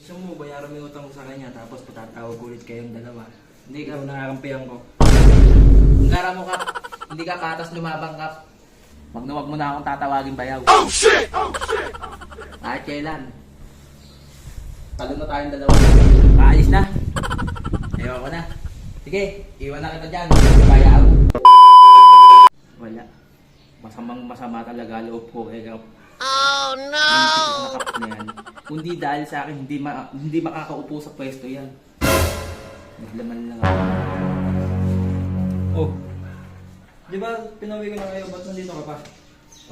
Gusto mo, bayaran mo yung utang mo sa kanya, tapos patatawag ulit kayong dalawa. Hindi ka, nakakampihan ko. Ang gara mo, Kap. Hindi ka patas lumabang, Kap. Wag mo na akong tatawagin bayaw. Oh shit! Oh shit! Kahit kailan. Talo na tayong dalawa. Paalis na. Ayoko na. Sige, iwan na kita dyan. Bayaw. Wala. Masama talaga loob ko kay Kap. Oh no! Yung Kap na yan. Kundi dahil sa akin, hindi makakaupo sa pwesto yan. Naglaman lang ako. Oh, di ba pinawi ko na kayo, ba't nandito ka pa?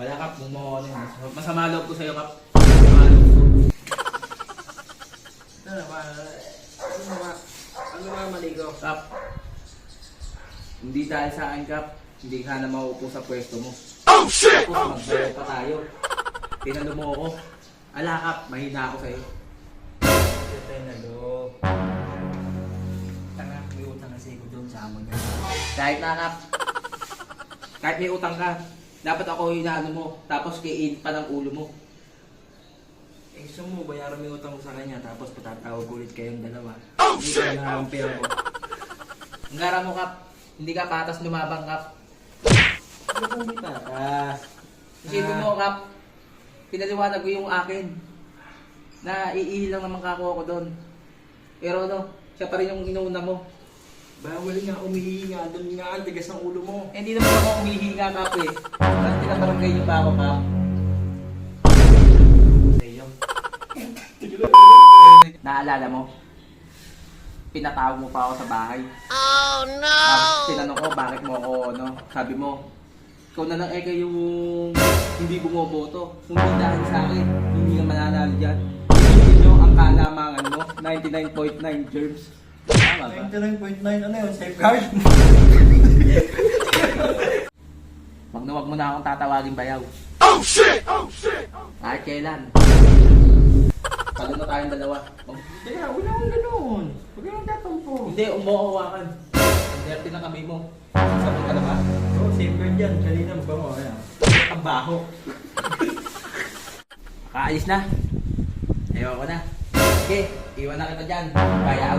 Wala, Kap. Bumawa ko na yun. Masama loob ko sa'yo, Kap. Masama loob ko. Ano nga mali ko? Kap. Hindi dahil sa akin, Kap. Hindi ka na mauupo sa pwesto mo. Oh shit! Tapos magbayaw pa tayo. Tinalo mo ako. Ala, Kap. Mahina ako sa'yo. Tayo na do. Tanga, may utang kasi ko doon sa amo niya. Kahit na, Kap. Kahit may utang ka, dapat ako inaano mo. Tapos kiin pa ng ulo mo. Eh, gusto mo, bayaran mo yung utang mo sa kanya, tapos patatawag ulit kayong dalawa. Oh Hindi shit! ka, nakakampihan ko. Ang gara mo, Kap. Hindi ka patas lumabang, Kap. Ano kung di patas? Isipin mo, Kap. Pinaliwanag ko yung akin. Na iihi lang naman kako ako doon. Pero ano, siya pa rin yung inuuna mo. Bawal nga, umihi nga, doon nga, ang tigas ng ulo mo. Eh, hindi naman ako umihinga, Kap eh. Kasi tinabarangay yung pa ako, Kap. Sa'yo. Naalala mo? Pinatawag mo pa ako sa bahay. Oh no! Tapos tinanong ko, bakit mo ako, ano? Sabi mo, ikaw na lang yung hindi bumoboto. Hindi dahil sa akin, hindi ka mananalo dyan. Hindi nyo ang kalamangan mo, 99.9 germs. Tama ba? 99.9, ano yun, safeguard? Wag mo na akong tatawagin bayaw. Oh shit! Oh shit! Kahit kailan. Talo na tayong dalawa. Kaya, wala akong ganoon. Huwag kang tatampo. Hindi, umuhawakan. Dirty na kami mo. Sabi ka na ba? Oo, safeguard yan. Kanina mabango. Ayan. Ang baho. Kaalis na. Ayoko na. Sige, iwan na kita dyan. Bayaw.